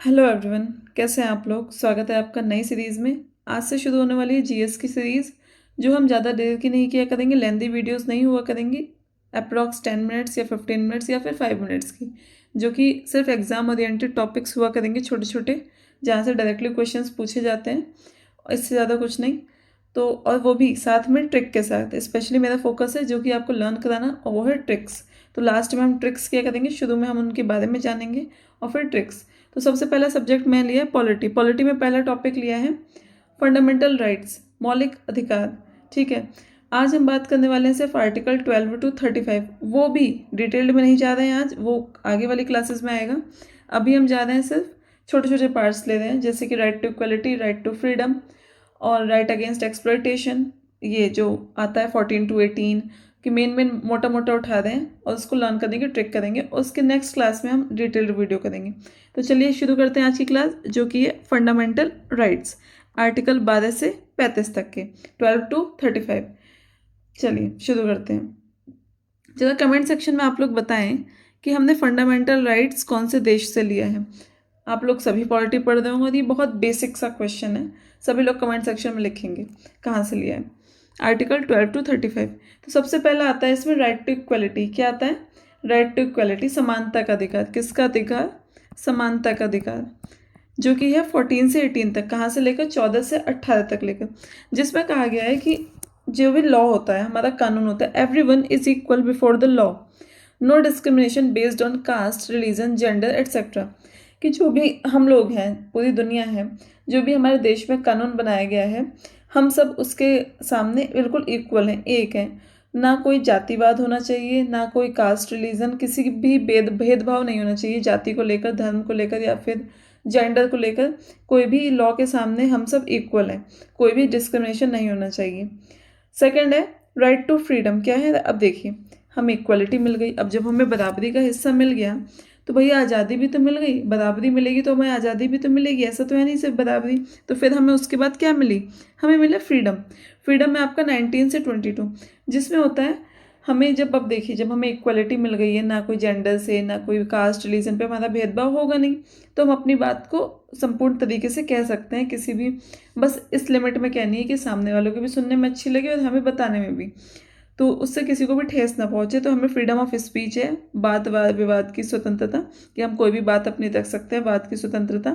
Hello everyone, कैसे हैं आप लोग। स्वागत है आपका नई सीरीज़ में। आज से शुरू होने वाली है जीएस की सीरीज़, जो हम ज़्यादा देर की नहीं किया करेंगे, लेंदी वीडियोस नहीं हुआ करेंगी। अप्रॉक्स 10 मिनट्स या 15 मिनट्स या फिर 5 मिनट्स की, जो कि सिर्फ एग्जाम ओरिएंटेड टॉपिक्स हुआ करेंगे, छोटे छोटे, जहाँ से डायरेक्टली क्वेश्चंस पूछे जाते हैं, और इससे ज़्यादा कुछ नहीं। तो और वो भी साथ में ट्रिक के साथ। स्पेशली मेरा फोकस है जो कि आपको लर्न कराना, और वो है ट्रिक्स। तो लास्ट में हम ट्रिक्स क्या करेंगे, शुरू में हम उनके बारे में जानेंगे और फिर ट्रिक्स। तो सबसे पहला सब्जेक्ट मैं लिया है पॉलिटी। पॉलिटी में पहला टॉपिक लिया है फंडामेंटल राइट्स, मौलिक अधिकार। ठीक है, आज हम बात करने वाले हैं सिर्फ आर्टिकल 12 टू 35। वो भी डिटेल्ड में नहीं जा रहे हैं आज, वो आगे वाली क्लासेस में आएगा। अभी हम जा रहे हैं सिर्फ छोटे छोटे पार्ट्स ले रहे हैं, जैसे कि right to equality, right to freedom और राइट अगेंस्ट एक्सप्लॉयटेशन। ये जो आता है 14 टू 18 कि मेन मोटा मोटा उठा दें और उसको लर्न करने की ट्रिक करेंगे, और उसके नेक्स्ट क्लास में हम डिटेल्ड वीडियो करेंगे। तो चलिए शुरू करते हैं आज की क्लास, जो कि है फंडामेंटल राइट्स, आर्टिकल 12 से 35 तक के, 12 टू 35। चलिए शुरू करते हैं। जरा कमेंट सेक्शन में आप लोग बताएं कि हमने फंडामेंटल राइट्स कौन से देश से लिया है। आप लोग सभी पॉलिटी पढ़ रहे होंगे और ये बहुत बेसिक सा क्वेश्चन है। सभी लोग कमेंट सेक्शन में लिखेंगे कहाँ से लिया है। Article 12 to 35। तो सबसे पहला आता है इसमें राइट टू इक्वलिटी। क्या आता है? राइट टू इक्वलिटी, समानता का अधिकार। किसका अधिकार? समानता का अधिकार, जो कि है 14 से 18 तक। कहाँ से लेकर? 14 से 18 तक लेकर, जिसमें कहा गया है कि जो भी लॉ होता है, हमारा कानून होता है, everyone is equal before the law, no discrimination based on caste, religion, gender etcetera. कि जो भी हम लोग हैं, पूरी दुनिया है, जो भी हमारे देश में कानून बनाया गया है, हम सब उसके सामने बिल्कुल इक्वल हैं, एक हैं। ना कोई जातिवाद होना चाहिए, ना कोई कास्ट, रिलीजन, किसी भी भेदभाव नहीं होना चाहिए, जाति को लेकर, धर्म को लेकर या फिर जेंडर को लेकर। कोई भी लॉ के सामने हम सब इक्वल हैं, कोई भी डिस्क्रिमिनेशन नहीं होना चाहिए। सेकंड है राइट टू फ्रीडम। क्या है? अब देखिए, हमें इक्वलिटी मिल गई। अब जब हमें बराबरी का हिस्सा मिल गया तो भैया आज़ादी भी तो मिल गई। बराबरी मिलेगी तो हमें आज़ादी भी तो मिलेगी, ऐसा तो है नहीं सिर्फ बराबरी। तो फिर हमें उसके बाद क्या मिली? हमें मिला फ्रीडम। फ्रीडम में आपका 19 से 22, जिसमें होता है हमें, जब अब देखिए, जब हमें इक्वलिटी मिल गई है, ना कोई जेंडर से, ना कोई कास्ट, रिलीजन पे हमारा भेदभाव होगा नहीं, तो हम अपनी बात को संपूर्ण तरीके से कह सकते हैं, किसी भी, बस इस लिमिट में कहनी है कि सामने वालों को भी सुनने में अच्छी लगे और हमें बताने में भी, तो उससे किसी को भी ठेस ना पहुंचे। तो हमें फ्रीडम ऑफ स्पीच है, बात विवाद की स्वतंत्रता, कि हम कोई भी बात अपनी रख सकते हैं, बात की स्वतंत्रता,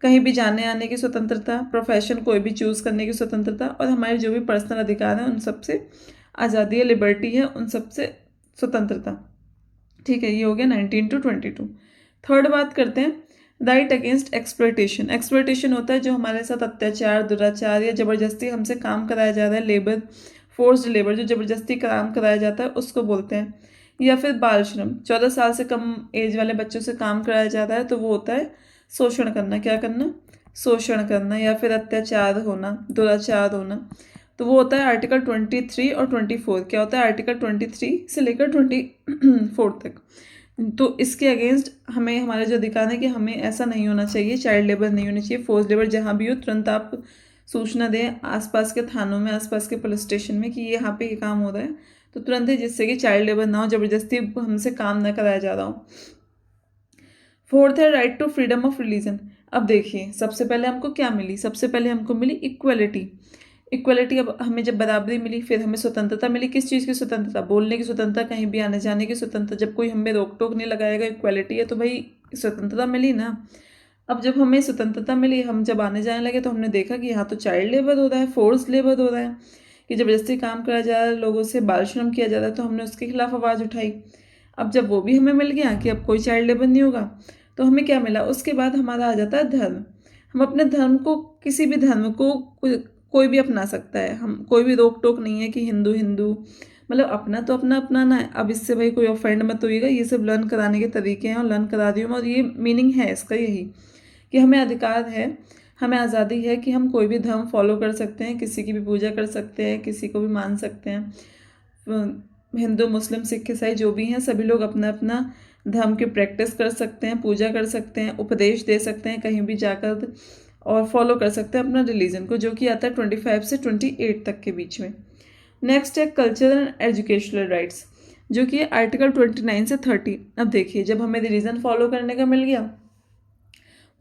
कहीं भी जाने आने की स्वतंत्रता, प्रोफेशन कोई भी चूज़ करने की स्वतंत्रता, और हमारे जो भी पर्सनल अधिकार हैं उन सब से आज़ादी है, लिबर्टी है, उन सब से स्वतंत्रता। ठीक है, ये हो गया 19 टू 22। थर्ड बात करते हैं राइट अगेंस्ट एक्सप्लॉयटेशन। एक्सप्लॉयटेशन होता है जो हमारे साथ अत्याचार, दुराचार या ज़बरदस्ती हमसे काम कराया जा रहा है, लेबर, फोर्स्ड लेबर, जो ज़बरदस्ती काम कराया जाता है उसको बोलते हैं। या फिर बाल श्रम, 14 साल से कम एज वाले बच्चों से काम कराया जाता है, तो वो होता है शोषण करना। क्या करना? शोषण करना, या फिर अत्याचार होना, दुराचार होना। तो वो होता है आर्टिकल 23 और 24। क्या होता है? आर्टिकल 23 से लेकर 24 तक। तो इसके अगेंस्ट हमें, हमारा जो अधिकार है कि हमें ऐसा नहीं होना चाहिए, चाइल्ड लेबर नहीं होनी चाहिए, फोर्स लेबर जहाँ भी हो तुरंत आप सूचना दें आसपास के थानों में, आसपास के पुलिस स्टेशन में, कि यहाँ पे ये काम हो रहा है, तो तुरंत ही, जिससे कि चाइल्ड लेबर ना हो, ज़बरदस्ती हमसे काम ना कराया जा रहा हो। फोर्थ है right to freedom of religion. अब देखिए, सबसे पहले हमको क्या मिली? सबसे पहले हमको मिली इक्वलिटी। इक्वलिटी, अब हमें जब बराबरी मिली, फिर हमें स्वतंत्रता मिली। किस चीज़ की स्वतंत्रता? बोलने की स्वतंत्रता, कहीं भी आने जाने की स्वतंत्रता। जब कोई हमें रोक टोक नहीं लगाएगा, इक्वलिटी है, तो भाई स्वतंत्रता मिली ना। अब जब हमें स्वतंत्रता मिली, हम जब आने जाने लगे, तो हमने देखा कि यहाँ तो चाइल्ड लेबर हो रहा है, फोर्स लेबर हो रहा है, कि जबरदस्ती काम कराया जा रहा है, लोगों से बाल श्रम किया जा रहा है, तो हमने उसके खिलाफ आवाज़ उठाई। अब जब वो भी हमें मिल गया कि अब कोई चाइल्ड लेबर नहीं होगा, तो हमें क्या मिला? उसके बाद हमारा आ जाता है धर्म। हम अपने धर्म को, किसी भी धर्म को कोई भी अपना सकता है, हम, कोई भी रोक टोक नहीं है कि हिंदू हिंदू, मतलब अपना तो अपना अपनाना है। अब इससे भाई कोई ऑफेंड मत होइएगा, ये सब लर्न कराने के तरीके हैं और लर्न करा रही हूँ मैं, और ये मीनिंग है इसका यही, कि हमें अधिकार है, हमें आज़ादी है कि हम कोई भी धर्म फॉलो कर सकते हैं, किसी की भी पूजा कर सकते हैं, किसी को भी मान सकते हैं। हिंदू, मुस्लिम, सिख, ईसाई जो भी हैं, सभी लोग अपना अपना धर्म की प्रैक्टिस कर सकते हैं, पूजा कर सकते हैं, उपदेश दे सकते हैं कहीं भी जाकर, और फॉलो कर सकते हैं अपना रिलीजन को, जो कि आता है 25 से 28 तक के बीच में। नेक्स्ट है कल्चरल एंड एजुकेशनल राइट्स, जो कि आर्टिकल 29 से 30। अब देखिए, जब हमें रिलीजन फॉलो करने का मिल गया,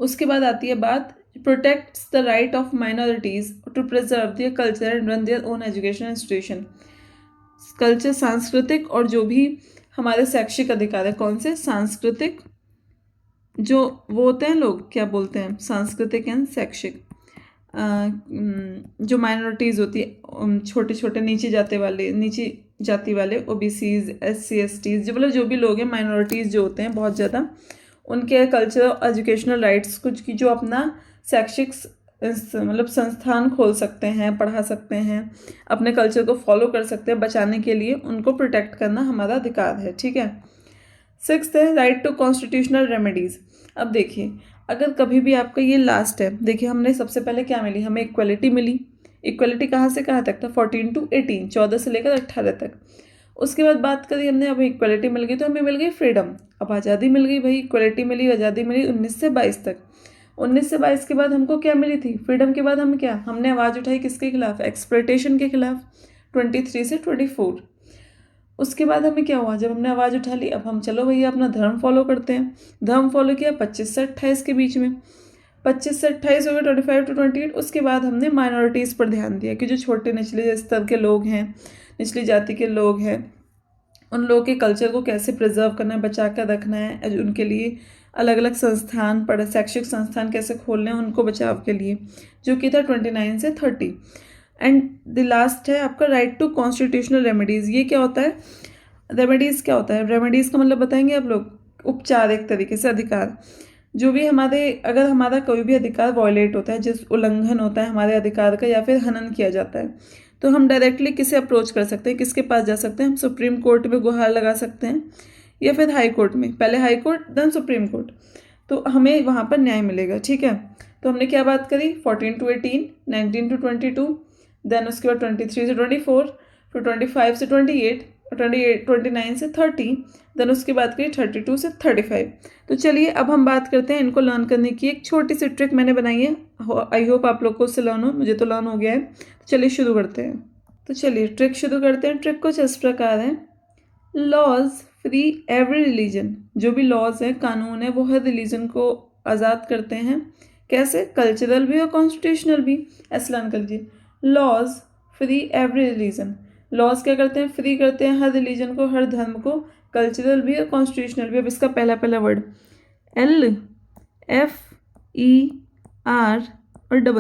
उसके बाद आती है बात protects the right of minorities to preserve their culture and run their own education institution. Culture, सांस्कृतिक और जो भी हमारे शैक्षिक अधिकार है, कौन से? सांस्कृतिक, जो वो होते हैं लोग क्या बोलते हैं, सांस्कृतिक एंड शैक्षिक, जो माइनॉरिटीज़ होती है, छोटे छोटे नीचे जाति वाले ओबीसीज, SC STs, जो मतलब जो भी लोग हैं माइनॉरिटीज़ जो होते हैं बहुत ज़्यादा, उनके कल्चर एजुकेशनल राइट्स कुछ की जो अपना शैक्षिक मतलब संस्थान खोल सकते हैं, पढ़ा सकते हैं, अपने कल्चर को फॉलो कर सकते हैं, बचाने के लिए उनको प्रोटेक्ट करना हमारा अधिकार है। ठीक है। 6th है राइट टू कॉन्स्टिट्यूशनल रेमेडीज़। अब देखिए, अगर कभी भी आपका ये लास्ट है, देखिए हमने सबसे पहले क्या मिली, हमें इक्वलिटी मिली। इक्वलिटी कहाँ से कहाँ तक था? 14 to 18, 14 से लेकर 18 तक। उसके बाद बात करी हमने, अब इक्वलिटी मिल गई तो हमें मिल गई फ्रीडम, अब आज़ादी मिल गई भाई, इक्वलिटी मिली, आज़ादी मिली 19 से 22 तक। 19 से 22 के बाद हमको क्या मिली थी? फ्रीडम के बाद हम क्या, हमने आवाज़ उठाई किसके खिलाफ? एक्सप्लॉयटेशन के खिलाफ, 23 से 24। उसके बाद हमें क्या हुआ, जब हमने आवाज़ उठा ली, अब हम चलो भैया अपना धर्म फॉलो करते हैं। धर्म फॉलो किया 25 से 28 के बीच में, 25 से 28 हो गए, 25 to 28। उसके बाद हमने माइनॉरिटीज़ पर ध्यान दिया कि जो छोटे निचले स्तर के लोग हैं, निचली जाति के लोग हैं, उन लोगों के कल्चर को कैसे प्रिजर्व करना है, बचा कर रखना है, उनके लिए अलग अलग संस्थान शैक्षिक संस्थान कैसे खोलने हैं उनको बचाव के लिए, जो कि था 29 से 30। एंड द लास्ट है आपका राइट टू कॉन्स्टिट्यूशनल रेमेडीज़। ये क्या होता है? रेमेडीज़ क्या होता है? रेमेडीज़ का मतलब बताएंगे आप लोग? उपचार, एक तरीके से अधिकार। जो भी अगर हमारा कोई भी अधिकार वॉयलेट होता है, जिस उल्लंघन होता है हमारे अधिकार का या फिर हनन किया जाता है, तो हम डायरेक्टली किसे अप्रोच कर सकते हैं, किसके पास जा सकते हैं? हम सुप्रीम कोर्ट में गुहार लगा सकते हैं या फिर हाई कोर्ट में, पहले high court then supreme court, तो हमें वहाँ पर न्याय मिलेगा। ठीक है। तो हमने क्या बात करी? 14 to 18, 19 to 22, देन उसके बाद 23 से 24, फिर 25 से 28, 29 से 30, देन उसके बाद करिए 32 से 35। तो चलिए अब हम बात करते हैं इनको लर्न करने की। एक छोटी सी ट्रिक मैंने बनाई है, आई होप आप लोग को उससे लर्न हो, मुझे तो लर्न हो गया है। तो चलिए शुरू करते हैं। तो चलिए ट्रिक शुरू करते हैं। ट्रिक कुछ इस प्रकार है, लॉज फ्री एवरी रिलीजन। जो भी लॉज हैं, कानून है, वो हर रिलीजन को आज़ाद करते हैं। कैसे? कल्चरल भी और कॉन्स्टिट्यूशनल भी। ऐसे लर्न कर लीजिए, laws free every religion. Laws क्या करते हैं? फ्री करते हैं हर रिलीजन को, हर धर्म को, कल्चरल भी और कॉन्स्टिट्यूशनल भी। अब इसका पहला वर्ड LFER और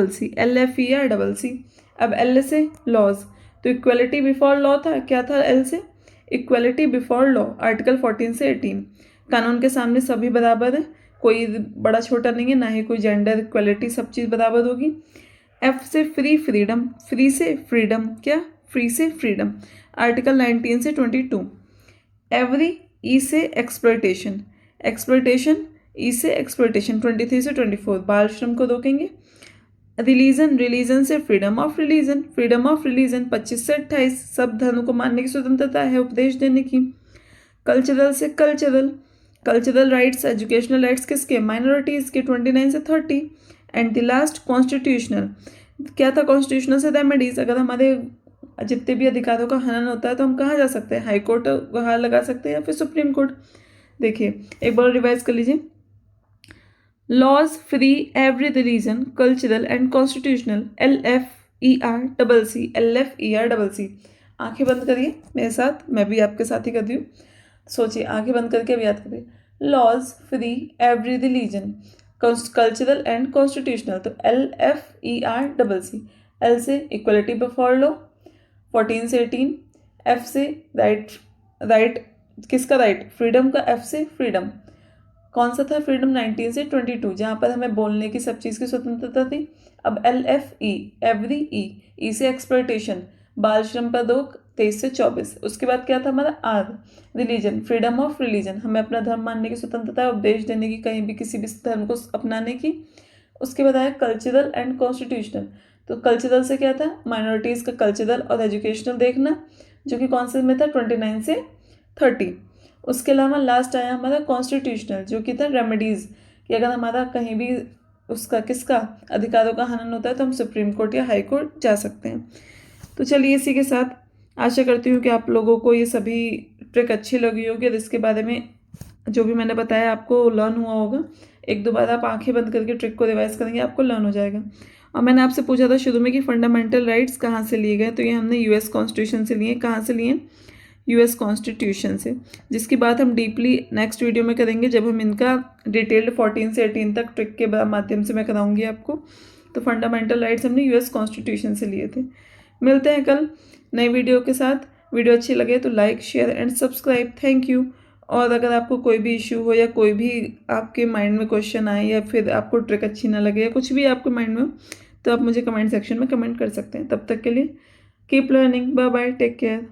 CC, LFER CC। अब L से लॉज, तो इक्वलिटी बिफोर लॉ था, क्या था L से? इक्वलिटी बिफोर लॉ, आर्टिकल 14 से 18। कानून के सामने सभी बराबर है, कोई बड़ा छोटा नहीं है, ना ही कोई जेंडर इक्वलिटी, सब चीज़ बराबर होगी। F से फ्री, फ्रीडम, फ्री से फ्रीडम, क्या? फ्री से फ्रीडम, आर्टिकल 19 से 22। एवरी, E से एक्सप्लॉयटेशन, एक्सप्लॉयटेशन, E से एक्सप्लॉयटेशन, 23 से 24, बाल श्रम को रोकेंगे। रिलीजन, रिलीजन से freedom of religion, freedom of religion, 25 से 28, सब धर्म को मानने की स्वतंत्रता है, उपदेश देने की। कल्चरल से cultural, cultural rights, educational rights किसके? माइनॉरिटीज़ के, 29 से 30। एंड द लास्ट कॉन्स्टिट्यूशनल, क्या था? कॉन्स्टिट्यूशनल से रेमेडीज। अगर हमारे जितने भी अधिकारों का हनन होता है तो हम कहाँ जा सकते हैं? हाई कोर्ट गुहार लगा सकते हैं या फिर सुप्रीम कोर्ट। देखिए एक बार रिवाइज कर लीजिए, laws free every religion, cultural and constitutional, LFER CC। आंखें बंद करिए मेरे साथ, मैं भी आपके साथ ही कर रही हूँ। सोचिए, आंखें बंद करके अब याद करिए, laws free every religion, cultural and constitutional, तो LFER CC। L से इक्वलिटी बिफोर लॉ, 14 से 18। F से राइट, राइट किसका? राइट, फ्रीडम का, F से फ्रीडम, कौन सा था? फ्रीडम 19 से 22, जहाँ पर हमें बोलने की, सब चीज़ की स्वतंत्रता थी। अब LFE, एवरी, E से एक्सप्लॉयटेशन, बाल श्रम पर रोक, 23 से 24। उसके बाद क्या था हमारा? R, religion, freedom of religion, हमें अपना धर्म मानने की स्वतंत्रता, उपदेश देने की, कहीं भी किसी भी धर्म को अपनाने की। उसके बाद आया कल्चरल एंड कॉन्स्टिट्यूशनल, तो कल्चरल से क्या था? माइनॉरिटीज़ का कल्चरल और एजुकेशनल देखना, जो कि कौन से में था? 29 से 30। उसके अलावा लास्ट आया हमारा कॉन्स्टिट्यूशनल, जो कि था रेमेडीज़, कि अगर हमारा कहीं भी उसका किसका अधिकारों का हनन होता है तो हम सुप्रीम कोर्ट या हाई कोर्ट जा सकते हैं। तो चलिए इसी के साथ आशा करती हूँ कि आप लोगों को ये सभी ट्रिक अच्छी लगी होगी और इसके बारे में जो भी मैंने बताया आपको लर्न हुआ होगा। एक दो बार आप आंखें बंद करके ट्रिक को रिवाइज करेंगे, आपको लर्न हो जाएगा। और मैंने आपसे पूछा था शुरू में कि फंडामेंटल राइट्स कहाँ से लिए गए, तो ये हमने यूएस कॉन्स्टिट्यूशन से लिए। कहाँ से लिए? यूएस कॉन्स्टिट्यूशन से, जिसकी बात हम डीपली नेक्स्ट वीडियो में करेंगे, जब हम इनका डिटेल्ड 14 से 18 तक ट्रिक के माध्यम से मैं कराऊंगी आपको। तो फंडामेंटल राइट्स हमने यूएस कॉन्स्टिट्यूशन से लिए थे। मिलते हैं कल नई वीडियो के साथ। वीडियो अच्छी लगे तो like, share and subscribe. Thank you. और अगर आपको कोई भी इशू हो या कोई भी आपके माइंड में क्वेश्चन आए या फिर आपको ट्रिक अच्छी ना लगे या कुछ भी आपके माइंड में हो, तो आप मुझे कमेंट सेक्शन में कमेंट कर सकते हैं। तब तक के लिए keep learning. Bye bye, take care.